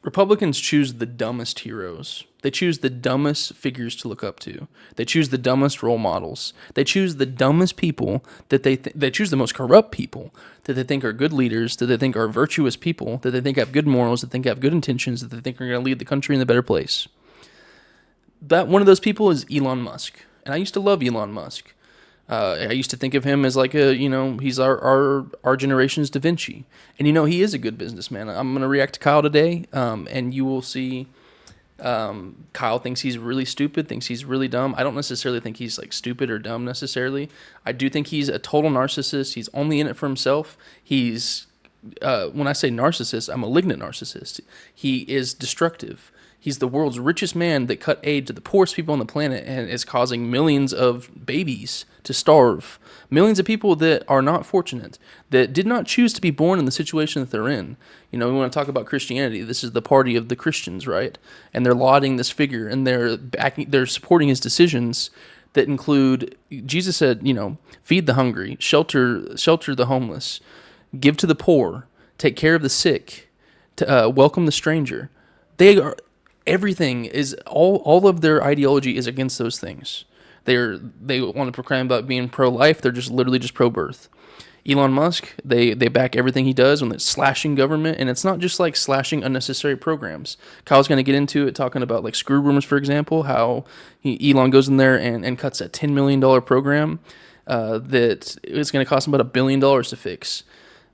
Republicans choose the dumbest heroes. They choose the dumbest figures to look up to. They choose the dumbest role models. They choose the dumbest people that they choose the most corrupt people that they think are good leaders, that they think are virtuous people, that they think have good morals, that they think have good intentions, that they think are going to lead the country in a better place. That one of those people is Elon Musk. And I used to love Elon Musk. I used to think of him as like he's our generation's Da Vinci. And he is a good businessman. I'm going to react to Kyle today, and you will see Kyle thinks he's really stupid, thinks he's really dumb. I don't necessarily think he's like stupid or dumb necessarily. I do think he's a total narcissist. He's only in it for himself. He's, when I say narcissist, I'm a malignant narcissist. He is destructive. He's the world's richest man that cut aid to the poorest people on the planet and is causing millions of babies to starve. Millions of people that are not fortunate, that did not choose to be born in the situation that they're in. We want to talk about Christianity. This is the party of the Christians, right? And they're lauding this figure, and they're supporting his decisions that include, Jesus said, feed the hungry, shelter the homeless, give to the poor, take care of the sick, welcome the stranger. Everything is all of their ideology is against those things. They want to proclaim about being pro-life. They're just literally just pro-birth. Elon Musk, they back everything he does when it's slashing government, and it's not just like slashing unnecessary programs. Kyle's going to get into it, talking about like screw rumors, for example, how Elon goes in there and cuts a $10 million program that it's going to cost him about $1 billion to fix.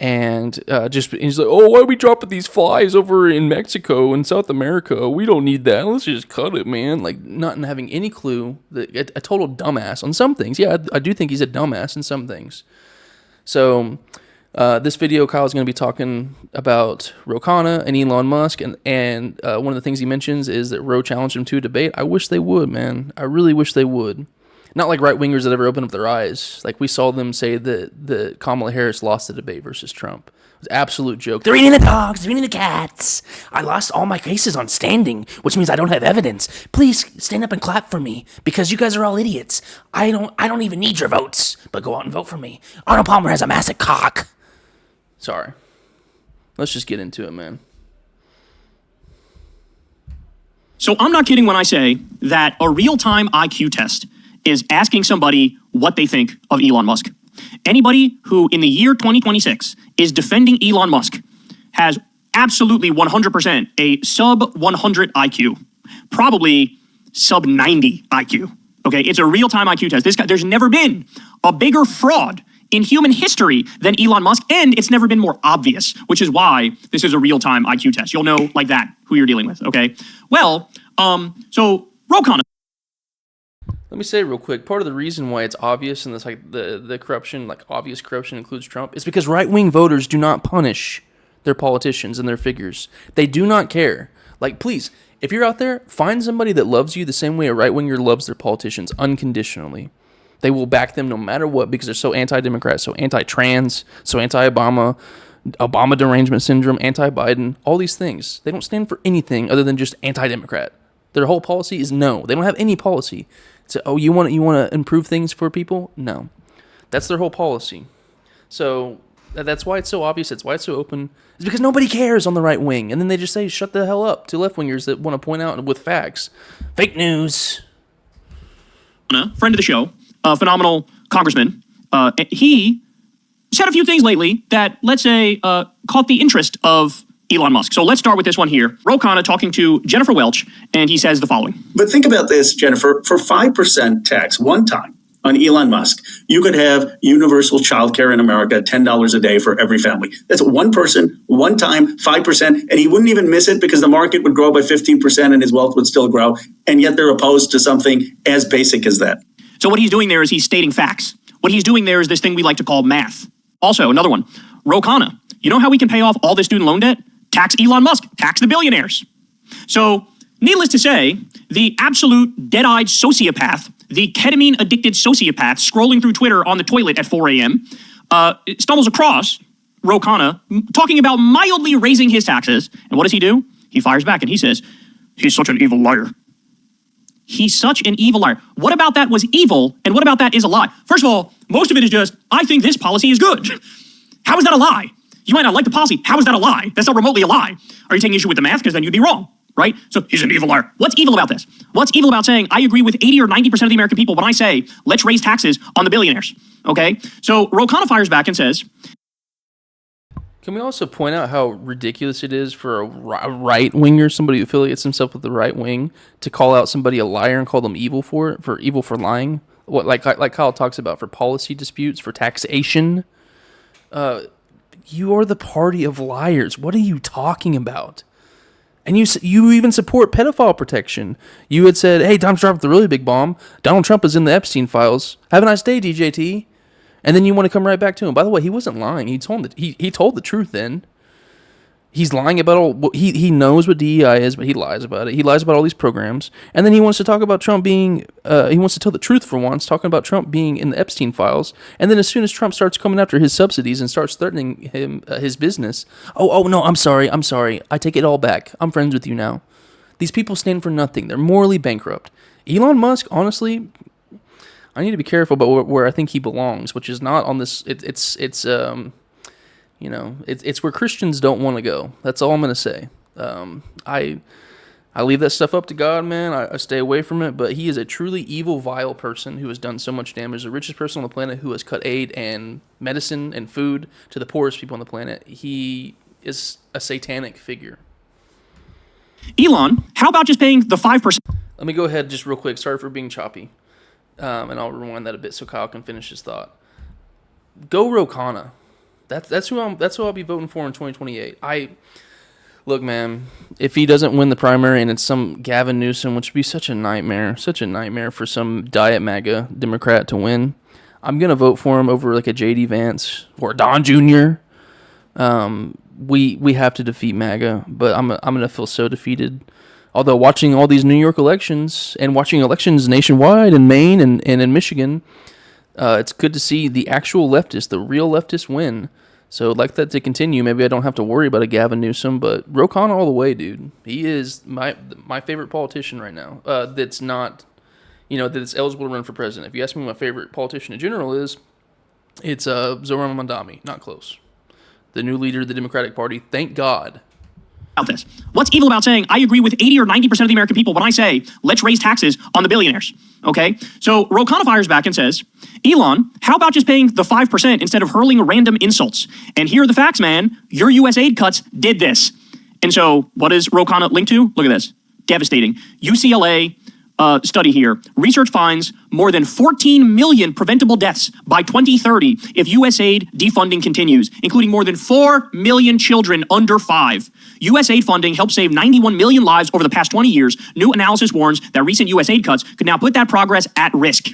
And he's like, oh, why are we dropping these flies over in Mexico and South America? We don't need that. Let's just cut it, man. Like, not having any clue. A total dumbass on some things. Yeah, I do think he's a dumbass in some things. So, this video, Kyle's going to be talking about Ro Khanna and Elon Musk. And one of the things he mentions is that Ro challenged him to a debate. I wish they would, man. I really wish they would. Not like right-wingers that ever open up their eyes. Like we saw them say that Kamala Harris lost the debate versus Trump. It was an absolute joke. They're eating the dogs. They're eating the cats. I lost all my cases on standing, which means I don't have evidence. Please stand up and clap for me because you guys are all idiots. I don't even need your votes, but go out and vote for me. Arnold Palmer has a massive cock. Sorry. Let's just get into it, man. So I'm not kidding when I say that a real-time IQ test is asking somebody what they think of Elon Musk. Anybody who in the year 2026 is defending Elon Musk has absolutely 100% a sub 100 IQ, probably sub 90 IQ. Okay, it's a real-time IQ test. This guy, there's never been a bigger fraud in human history than Elon Musk, and it's never been more obvious, which is why this is a real-time IQ test. You'll know like that who you're dealing with, okay? Well, so Ro Khanna. Let me say real quick, part of the reason why it's obvious and this like the corruption, like obvious corruption includes Trump, is because right-wing voters do not punish their politicians and their figures. They do not care. Like, please, if you're out there, find somebody that loves you the same way a right-winger loves their politicians, unconditionally. They will back them no matter what because they're so anti-democrat, so anti-trans, so anti-Obama, Obama derangement syndrome, anti-Biden, all these things. They don't stand for anything other than just anti-democrat. Their whole policy is no. They don't have any policy. So, oh, you want to improve things for people? No. That's their whole policy. So that's why it's so obvious. That's why it's so open. It's because nobody cares on the right wing. And then they just say, shut the hell up to left-wingers that want to point out with facts. Fake news. Friend of the show, a phenomenal congressman. He said a few things lately that, let's say, caught the interest of Elon Musk. So let's start with this one here. Ro Khanna talking to Jennifer Welch, and he says the following. But think about this, Jennifer. For 5% tax one time on Elon Musk, you could have universal childcare in America, $10 a day for every family. That's one person, one time, 5%, and he wouldn't even miss it because the market would grow by 15% and his wealth would still grow. And yet they're opposed to something as basic as that. So what he's doing there is he's stating facts. What he's doing there is this thing we like to call math. Also, another one, Ro Khanna. You know how we can pay off all this student loan debt? Tax Elon Musk, tax the billionaires. So, needless to say, the absolute dead-eyed sociopath, the ketamine-addicted sociopath scrolling through Twitter on the toilet at 4 a.m., stumbles across Ro Khanna talking about mildly raising his taxes. And what does he do? He fires back and he says, he's such an evil liar. He's such an evil liar. What about that was evil, and what about that is a lie? First of all, most of it is just, I think this policy is good. How is that a lie? You might not like the policy. How is that a lie? That's not remotely a lie. Are you taking issue with the math? Because then you'd be wrong, right? So he's an evil liar. What's evil about this? What's evil about saying I agree with 80 or 90% of the American people when I say let's raise taxes on the billionaires? Okay? So Ro Khanna fires back and says, Can we also point out how ridiculous it is for a right-winger, somebody who affiliates himself with the right wing, to call out somebody a liar and call them evil for it, for evil for lying? What, like Kyle talks about for policy disputes, for taxation. You are the party of liars. What are you talking about? And you even support pedophile protection. You had said, hey, Donald Trump, the really big bomb. Donald Trump is in the Epstein files. Have a nice day, DJT. And then you want to come right back to him. By the way, he wasn't lying. He told the truth then. He's lying about all... He knows what DEI is, but he lies about it. He lies about all these programs. And then he wants to talk about Trump being... he wants to tell the truth for once, talking about Trump being in the Epstein files. And then as soon as Trump starts coming after his subsidies and starts threatening him, his business... Oh, no, I'm sorry. I take it all back. I'm friends with you now. These people stand for nothing. They're morally bankrupt. Elon Musk, honestly... I need to be careful about where I think he belongs, which is not on this... It's where Christians don't want to go. That's all I'm going to say. I leave that stuff up to God, man. I stay away from it. But he is a truly evil, vile person who has done so much damage. The richest person on the planet who has cut aid and medicine and food to the poorest people on the planet. He is a satanic figure. Elon, how about just paying the 5%? Let me go ahead just real quick. Sorry for being choppy. And I'll rewind that a bit so Kyle can finish his thought. Go Ro Khanna. That's who I'll be voting for in 2028. Look, man, if he doesn't win the primary and it's some Gavin Newsom, which would be such a nightmare for some Diet MAGA Democrat to win, I'm gonna vote for him over like a JD Vance or Don Jr. We have to defeat MAGA, but I'm gonna feel so defeated. Although watching all these New York elections and watching elections nationwide in Maine and in Michigan, it's good to see the actual leftists, the real leftists win. So I'd like that to continue. Maybe I don't have to worry about a Gavin Newsom, but Ro Khanna all the way, dude. He is my favorite politician right now. That's not, that's eligible to run for president. If you ask me what my favorite politician in general is, it's Zoran Mandami. Not close. The new leader of the Democratic Party. Thank God. This. What's evil about saying I agree with 80 or 90% of the American people when I say let's raise taxes on the billionaires? Okay? So Ro Khanna fires back and says, Elon, how about just paying the 5% instead of hurling random insults? And here are the facts, man. Your U.S. aid cuts did this. And so what is Ro Khanna linked to? Look at this. Devastating. UCLA study here. Research finds more than 14 million preventable deaths by 2030 if U.S. aid defunding continues, including more than 4 million children under 5. U.S. aid funding helped save 91 million lives over the past 20 years. New analysis warns that recent U.S. aid cuts could now put that progress at risk.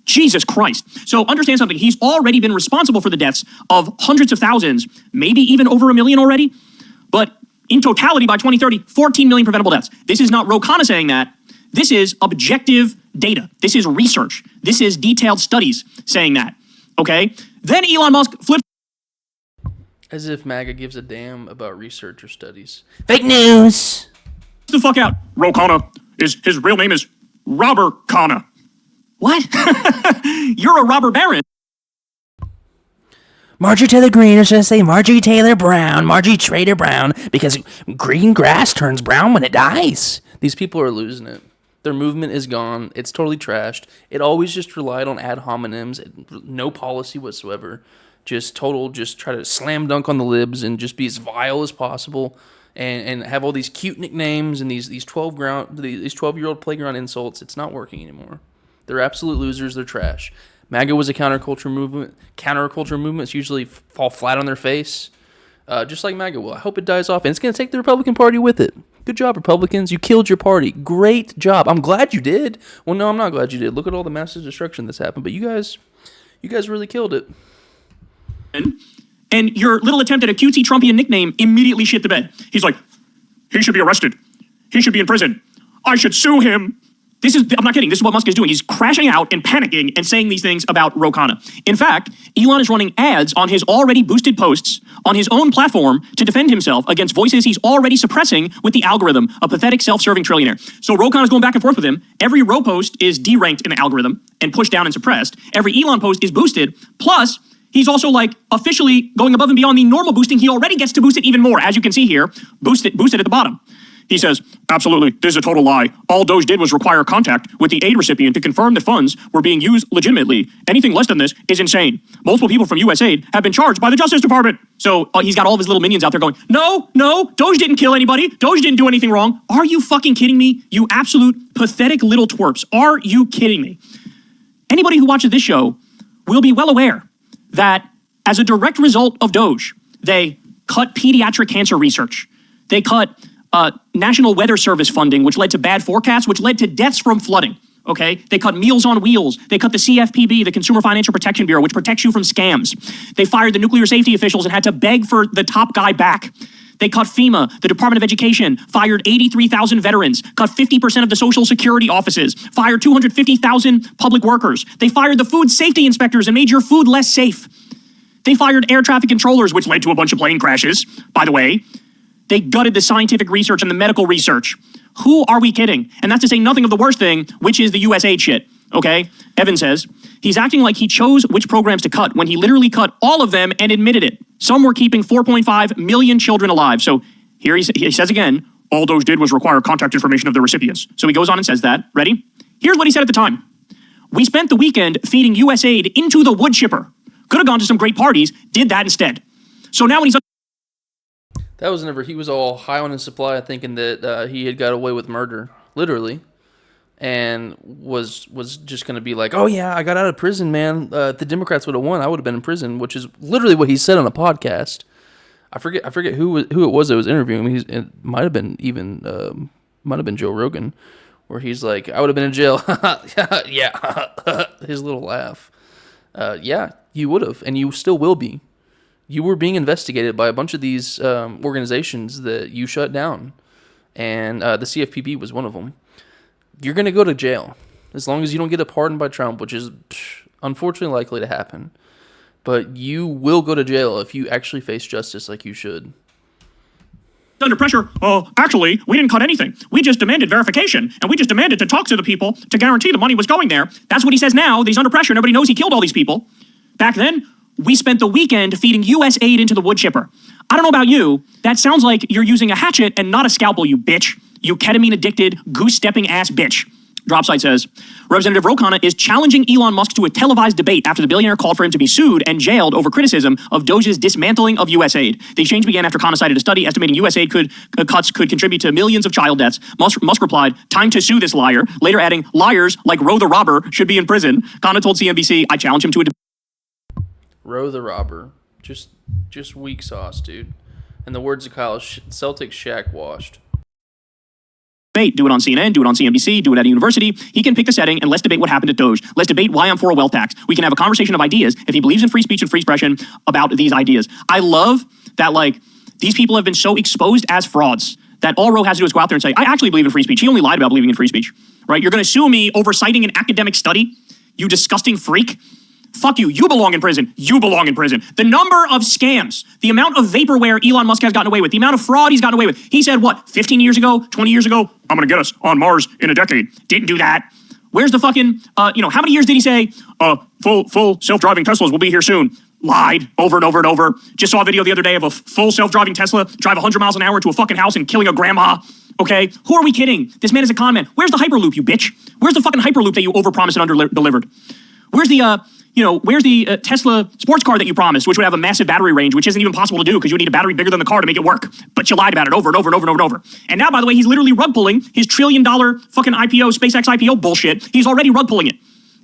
Jesus Christ. So understand something. He's already been responsible for the deaths of hundreds of thousands, maybe even over 1 million already. But in totality, by 2030, 14 million preventable deaths. This is not Ro Khanna saying that. This is objective data. This is research. This is detailed studies saying that. Okay? Then Elon Musk flips. As if MAGA gives a damn about research or studies. Fake news! The fuck out. Ro Khanna. His real name is Robert Khanna. What? You're a robber baron. Marjorie Taylor Greene, or should I say Marjorie Taylor Brown, Marjorie Trader Brown, because green grass turns brown when it dies. These people are losing it. Their movement is gone. It's totally trashed. It always just relied on ad hominems, no policy whatsoever. Just try to slam dunk on the libs and just be as vile as possible, and have all these cute nicknames and these 12-year-old playground insults. It's not working anymore. They're absolute losers. They're trash. MAGA was a counterculture movement. Counterculture movements usually fall flat on their face, just like MAGA will. I hope it dies off, and it's going to take the Republican Party with it. Good job, Republicans. You killed your party. Great job. I'm glad you did. Well, no, I'm not glad you did. Look at all the massive destruction that's happened, but you guys really killed it. And your little attempt at a cutesy Trumpian nickname immediately shit the bed. He's like, he should be arrested. He should be in prison. I should sue him. I'm not kidding. This is what Musk is doing. He's crashing out and panicking and saying these things about Ro Khanna. In fact, Elon is running ads on his already boosted posts on his own platform to defend himself against voices he's already suppressing with the algorithm, a pathetic self-serving trillionaire. So Ro Khanna's going back and forth with him. Every Ro post is deranked in the algorithm and pushed down and suppressed. Every Elon post is boosted. Plus, he's also like officially going above and beyond the normal boosting. He already gets to boost it even more. As you can see here, boost it at the bottom. He says, absolutely, this is a total lie. All Doge did was require contact with the aid recipient to confirm that funds were being used legitimately. Anything less than this is insane. Multiple people from USAID have been charged by the Justice Department. So he's got all of his little minions out there going, no, Doge didn't kill anybody. Doge didn't do anything wrong. Are you fucking kidding me? You absolute pathetic little twerps. Are you kidding me? Anybody who watches this show will be well aware that as a direct result of Doge, they cut pediatric cancer research. They cut National Weather Service funding, which led to bad forecasts, which led to deaths from flooding, okay? They cut Meals on Wheels. They cut the CFPB, the Consumer Financial Protection Bureau, which protects you from scams. They fired the nuclear safety officials and had to beg for the top guy back. They cut FEMA, the Department of Education, fired 83,000 veterans, cut 50% of the Social Security offices, fired 250,000 public workers. They fired the food safety inspectors and made your food less safe. They fired air traffic controllers, which led to a bunch of plane crashes, by the way. They gutted the scientific research and the medical research. Who are we kidding? And that's to say nothing of the worst thing, which is the USAID shit, okay? Evan says, he's acting like he chose which programs to cut when he literally cut all of them and admitted it. Some were keeping 4.5 million children alive. So here he says again, all Doge did was require contact information of the recipients. So he goes on and says that. Ready? Here's what he said at the time. We spent the weekend feeding USAID into the wood chipper. Could have gone to some great parties, did that instead. So now when he's... That was whenever he was all high on his supply, thinking that he had got away with murder, literally, and was just going to be like, oh yeah, I got out of prison, man. If the Democrats would have won, I would have been in prison, which is literally what he said on a podcast. I forget who it was that was interviewing him. It might have been Joe Rogan, where he's like, I would have been in jail. Yeah, his little laugh. Yeah, you would have, and you still will be. You were being investigated by a bunch of these organizations that you shut down, and the CFPB was one of them. You're going to go to jail as long as you don't get a pardon by Trump, which is unfortunately likely to happen. But you will go to jail if you actually face justice like you should. Under pressure, actually, we didn't cut anything. We just demanded verification, and we just demanded to talk to the people to guarantee the money was going there. That's what he says now. He's under pressure, and everybody knows he killed all these people. Back then, we spent the weekend feeding USAID into the wood chipper. I don't know about you, that sounds like you're using a hatchet and not a scalpel, you bitch. You ketamine-addicted, goose-stepping ass bitch. Dropsite says, Representative Ro Khanna is challenging Elon Musk to a televised debate after the billionaire called for him to be sued and jailed over criticism of Doge's dismantling of USAID. The exchange began after Khanna cited a study estimating USAID cuts could contribute to millions of child deaths. Musk replied, time to sue this liar, later adding, liars like Ro the robber should be in prison. Khanna told CNBC, I challenge him to a debate. Ro the robber. Just weak sauce, dude. In the words of Kyle, Celtics Shaq washed. Do it on CNN, do it on CNBC, do it at a university. He can pick the setting and let's debate what happened at Doge. Let's debate why I'm for a wealth tax. We can have a conversation of ideas if he believes in free speech and free expression about these ideas. I love that, like, these people have been so exposed as frauds that all Ro has to do is go out there and say, I actually believe in free speech. He only lied about believing in free speech, right? You're going to sue me over citing an academic study, you disgusting freak. Fuck you. You belong in prison. You belong in prison. The number of scams, the amount of vaporware Elon Musk has gotten away with, the amount of fraud he's gotten away with. He said, what, 15 years ago, 20 years ago, I'm going to get us on Mars in a decade. Didn't do that. Where's the fucking, how many years did he say, full self-driving Teslas will be here soon? Lied over and over and over. Just saw a video the other day of a full self-driving Tesla drive 100 miles an hour to a fucking house and killing a grandma. Okay? Who are we kidding? This man is a con man. Where's the Hyperloop, you bitch? Where's the fucking Hyperloop that you overpromised and under-delivered? Where's the Tesla sports car that you promised, which would have a massive battery range, which isn't even possible to do because you would need a battery bigger than the car to make it work. But you lied about it over and over and over and over and over. And now, by the way, he's literally rug pulling his $1 trillion fucking IPO, SpaceX IPO bullshit. He's already rug pulling it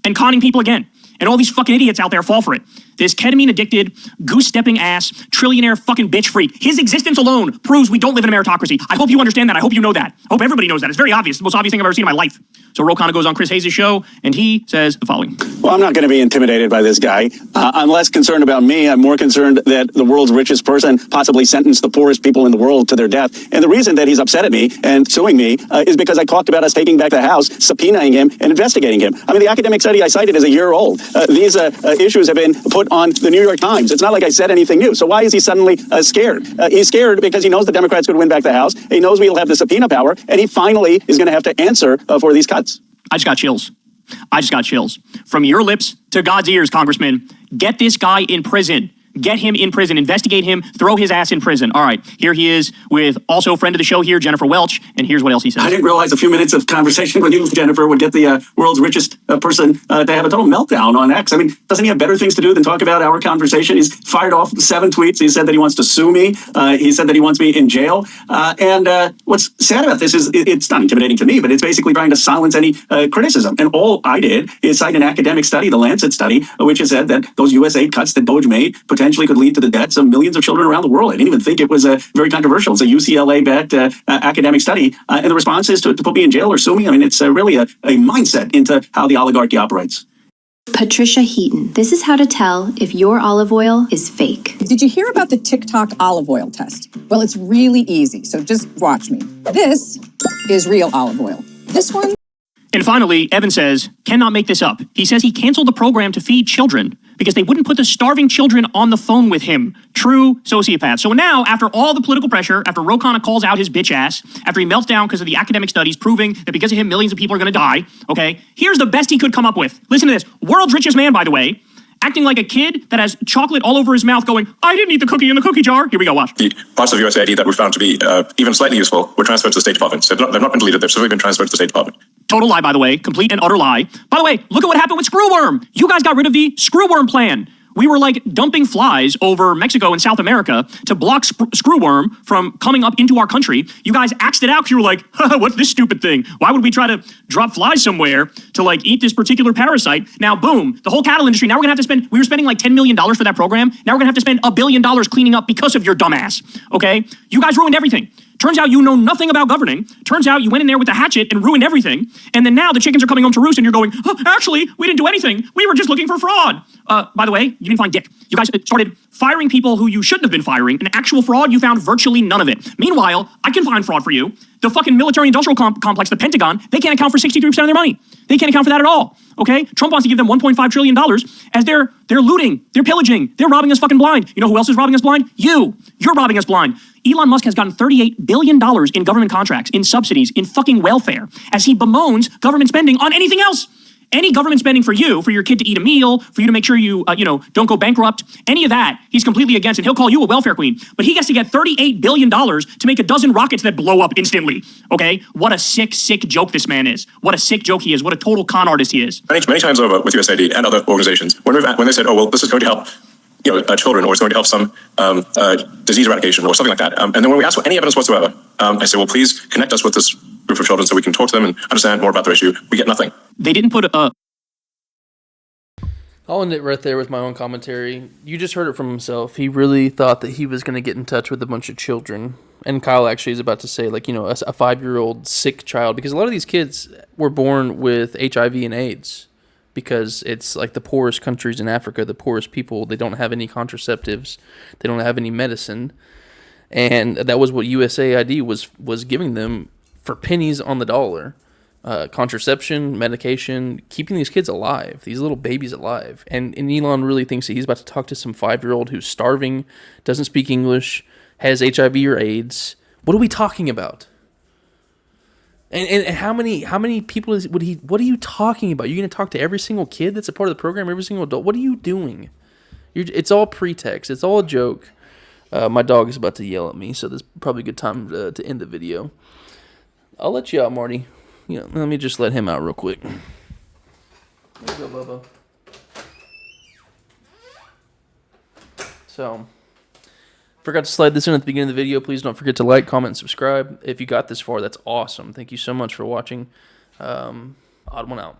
and conning people again. And all these fucking idiots out there fall for it. This ketamine-addicted, goose-stepping ass, trillionaire fucking bitch freak. His existence alone proves we don't live in a meritocracy. I hope you understand that. I hope you know that. I hope everybody knows that. It's very obvious. The most obvious thing I've ever seen in my life. So Ro Khanna goes on Chris Hayes' show, and he says the following. Well, I'm not going to be intimidated by this guy. I'm less concerned about me. I'm more concerned that the world's richest person possibly sentenced the poorest people in the world to their death. And the reason that he's upset at me and suing me is because I talked about us taking back the House, subpoenaing him, and investigating him. I mean, the academic study I cited is a year old. These issues have been put on the New York Times. It's not like I said anything new. So why is he suddenly scared? He's scared because he knows the Democrats could win back the House. He knows we'll have the subpoena power, and he finally is going to have to answer for these cuts. I just got chills. From your lips to God's ears, Congressman. Get this guy in prison. Get him in prison. Investigate him. Throw his ass in prison. All right. Here he is with also a friend of the show here, Jennifer Welch. And here's what else he says. I didn't realize a few minutes of conversation with you, Jennifer, would get the world's richest person to have a total meltdown on X. I mean, doesn't he have better things to do than talk about our conversation? He's fired off 7 tweets. He said that he wants to sue me. He said that he wants me in jail. And what's sad about this is it's not intimidating to me, but it's basically trying to silence any criticism. And all I did is cite an academic study, the Lancet study, which has said that those U.S. aid cuts that Doge made potentially could lead to the deaths of millions of children around the world. I didn't even think it was very controversial. It's a UCLA-backed academic study. And the response is to put me in jail or sue me. I mean, it's really a mindset into how the oligarchy operates. Patricia Heaton. This is how to tell if your olive oil is fake. Did you hear about the TikTok olive oil test? Well, it's really easy, so just watch me. This is real olive oil. This one. And finally, Evan says, cannot make this up. He says he canceled the program to feed children because they wouldn't put the starving children on the phone with him. True sociopath. So now, after all the political pressure, after Ro Khanna calls out his bitch ass, after he melts down because of the academic studies proving that because of him, millions of people are going to die, okay, here's the best he could come up with. Listen to this. World's richest man, by the way, acting like a kid that has chocolate all over his mouth going, I didn't eat the cookie in the cookie jar. Here we go, watch. The parts of USAID that were found to be even slightly useful were transferred to the State Department. So they've not been deleted, they've simply been transferred to the State Department. Total lie, by the way. Complete and utter lie. By the way, look at what happened with Screwworm. You guys got rid of the Screwworm plan. We were like dumping flies over Mexico and South America to block Screwworm from coming up into our country. You guys axed it out because you were like, what's this stupid thing? Why would we try to drop flies somewhere to like eat this particular parasite? Now, boom, the whole cattle industry. Now we're gonna have to spend, we were spending like $10 million for that program. Now we're gonna have to spend $1 billion cleaning up because of your dumbass, okay? You guys ruined everything. Turns out you know nothing about governing. Turns out you went in there with a hatchet and ruined everything. And then now the chickens are coming home to roost and you're going, actually, we didn't do anything. We were just looking for fraud. By the way, you didn't find dick. You guys started firing people who you shouldn't have been firing. An actual fraud, you found virtually none of it. Meanwhile, I can find fraud for you. The fucking military-industrial complex, the Pentagon, they can't account for 63% of their money. They can't account for that at all, okay? Trump wants to give them $1.5 trillion as they're looting, they're pillaging, they're robbing us fucking blind. You know who else is robbing us blind? You're robbing us blind. Elon Musk has gotten $38 billion in government contracts, in subsidies, in fucking welfare, as he bemoans government spending on anything else. Any government spending for you, for your kid to eat a meal, for you to make sure you, don't go bankrupt, any of that, he's completely against, and he'll call you a welfare queen. But he gets to get $38 billion to make a dozen rockets that blow up instantly, okay? What a sick, sick joke this man is. What a sick joke he is. What a total con artist he is. Many times over with USAID and other organizations, when they said, oh, well, this is going to help children, or it's going to help some disease eradication or something like that. And then when we ask for any evidence whatsoever, I say, well, please connect us with this group of children so we can talk to them and understand more about their issue. We get nothing. They didn't put a... I'll end it right there with my own commentary. You just heard it from himself. He really thought that he was going to get in touch with a bunch of children. And Kyle actually is about to say, a 5-year-old sick child. Because a lot of these kids were born with HIV and AIDS. Because it's like the poorest countries in Africa, the poorest people, they don't have any contraceptives, they don't have any medicine, and that was what USAID was giving them for pennies on the dollar. Contraception, medication, keeping these kids alive, these little babies alive. And Elon really thinks that he's about to talk to some 5-year-old who's starving, doesn't speak English, has HIV or AIDS. What are we talking about? And how many people would he? What are you talking about? You're going to talk to every single kid that's a part of the program, every single adult. What are you doing? It's all pretext. It's all a joke. My dog is about to yell at me, so this is probably a good time to end the video. I'll let you out, Marty. Let me just let him out real quick. There you go, Bubba. So, forgot to slide this in at the beginning of the video. Please don't forget to like, comment, and subscribe. If you got this far, that's awesome. Thank you so much for watching. Odd one out.